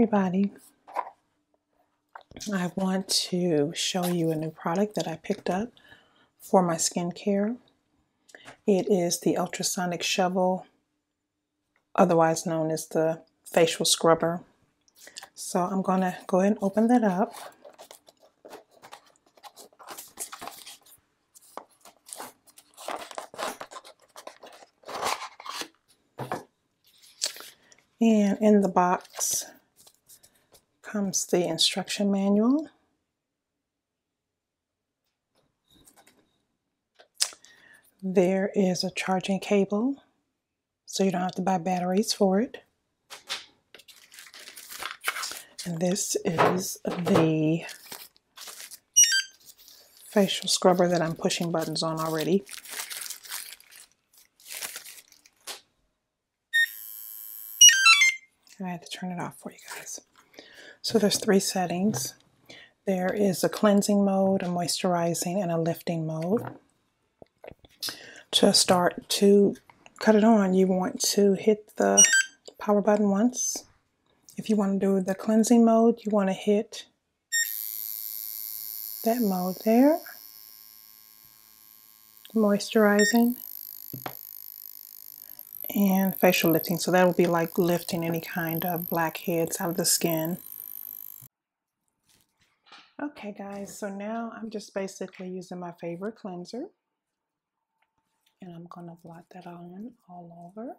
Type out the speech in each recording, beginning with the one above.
everybody. I want to show you a new product that I picked up for my skincare. It is the Ultrasonic Shovel, otherwise known as the facial scrubber. So I'm going to go ahead and open that up. And in the box comes the instruction manual. There is a charging cable, so you don't have to buy batteries for it. And this is the facial scrubber that I'm pushing buttons on already. I had to turn it off for you guys. So there's 3 settings. There is a cleansing mode, a moisturizing, and a lifting mode. To start to cut it on, you want to hit the power button once. If you want to do the cleansing mode, you want to hit that mode there. Moisturizing and facial lifting. So that will be like lifting any kind of blackheads out of the skin. Okay guys, so now I'm just basically using my favorite cleanser. And I'm going to blot that on all over.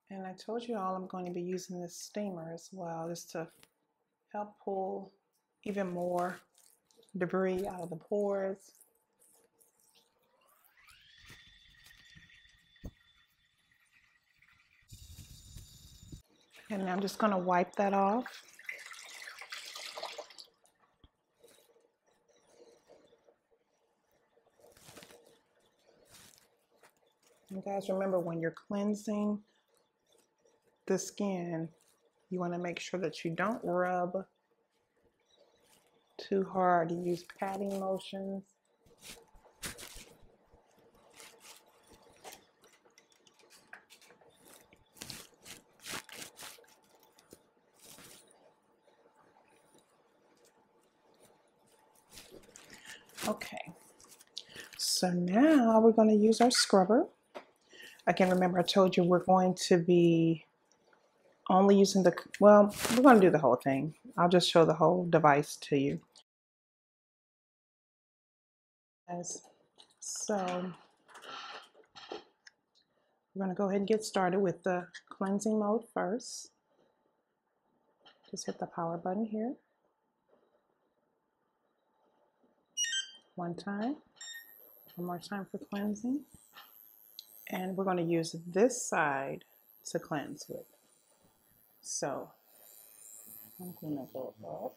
And I told you all I'm going to be using this steamer as well, just to help pull even more debris out of the pores. And I'm just going to wipe that off. And guys, remember when you're cleansing the skin, you want to make sure that you don't rub too hard. You use patting motions. Okay, so now we're going to use our scrubber. Again, remember I told you we're going to be only using the, well, we're going to do the whole thing. I'll just show the whole device to you. So we're going to go ahead and get started with the cleansing mode first. Just hit the power button here. One more time for cleansing. And we're going to use this side to cleanse with. So I'm going to go up.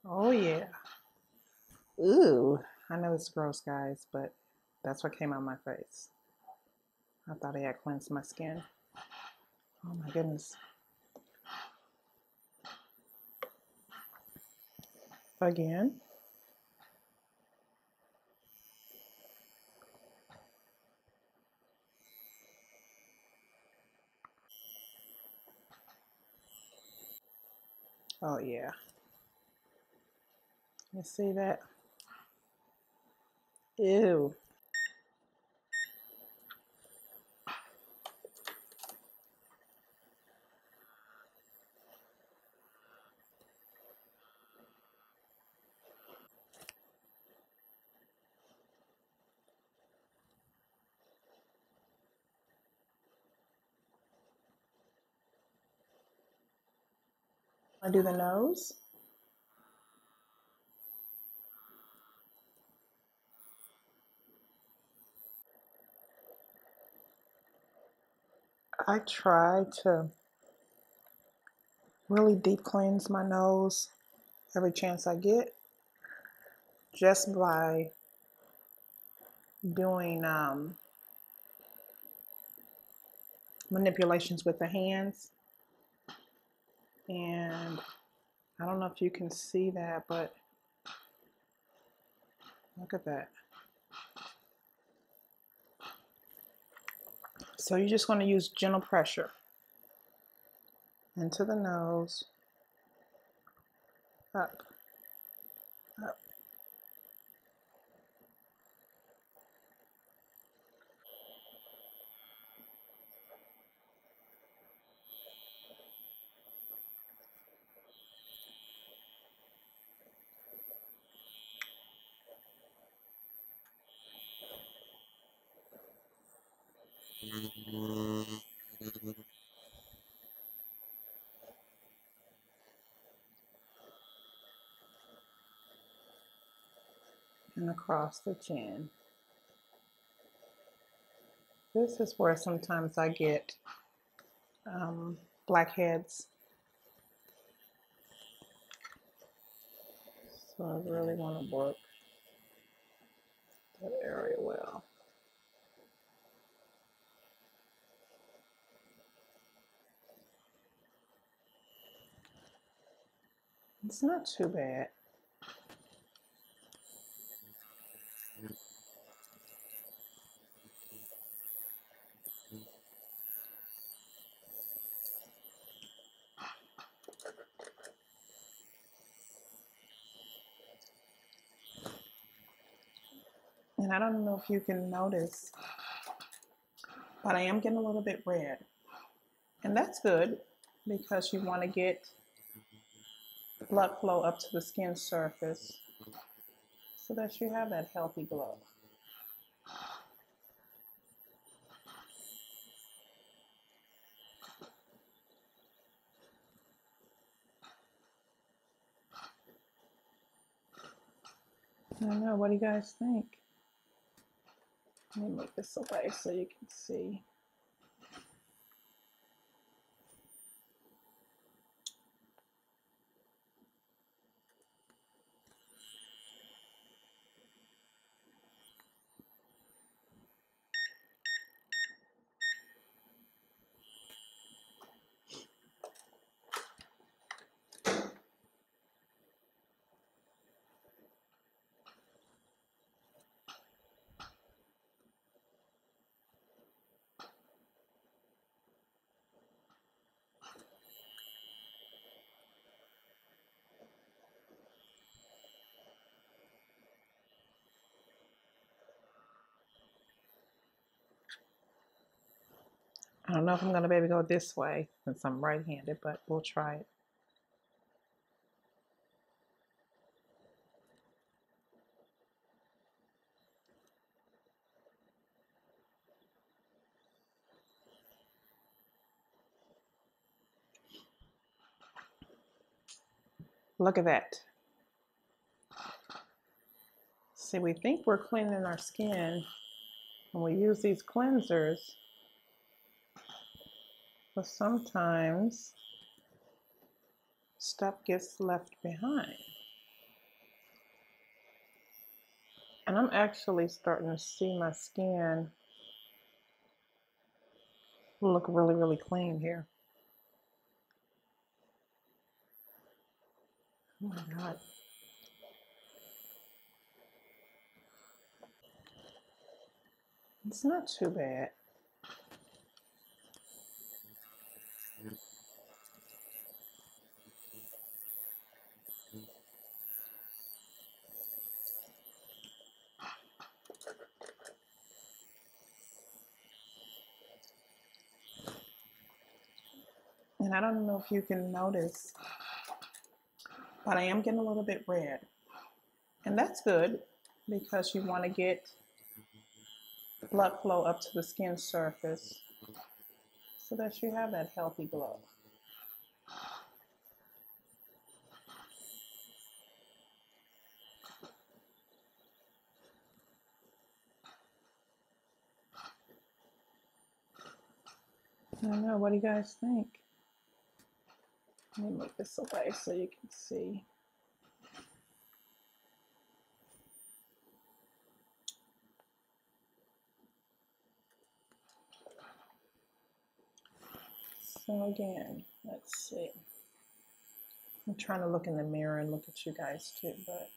Oh yeah. Ooh, I know it's gross, guys, but that's what came out of my face. I thought I had cleansed my skin. Oh my goodness. Again. Oh yeah. You see that? Ew. I do the nose. I try to really deep cleanse my nose every chance I get, just by doing manipulations with the hands. And I don't know if you can see that, but look at that. So you're just going to use gentle pressure into the nose, up, up. And across the chin. This is where sometimes I get blackheads. So I really want to work that area well. It's not too bad. And I don't know if you can notice, but I am getting a little bit red. And that's good, because you want to get blood flow up to the skin surface so that you have that healthy glow. I don't know, what do you guys think? Let me move this away so you can see. I don't know if I'm going to be able to go this way since I'm right-handed, but we'll try it. Look at that. See, we think we're cleaning our skin when we use these cleansers, but sometimes stuff gets left behind. And I'm actually starting to see my skin look really, really clean here. Oh my God. It's not too bad. And I don't know if you can notice, but I am getting a little bit red. And that's good, because you want to get blood flow up to the skin surface so that you have that healthy glow. I don't know, what do you guys think? Let me move this away so you can see. So again, let's see. I'm trying to look in the mirror and look at you guys too, but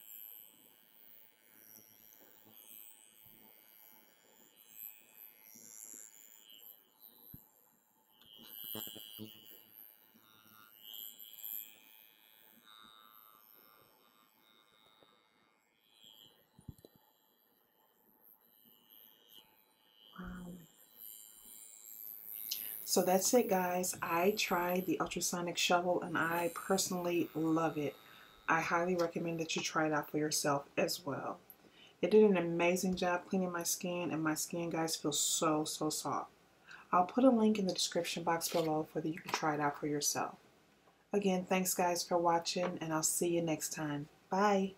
so that's it, guys. I tried the ultrasonic shovel and I personally love it. I highly recommend that you try it out for yourself as well. It did an amazing job cleaning my skin, and my skin, guys, feels so soft. I'll put a link in the description box below for that you can try it out for yourself. Again, thanks guys for watching, and I'll see you next time. Bye.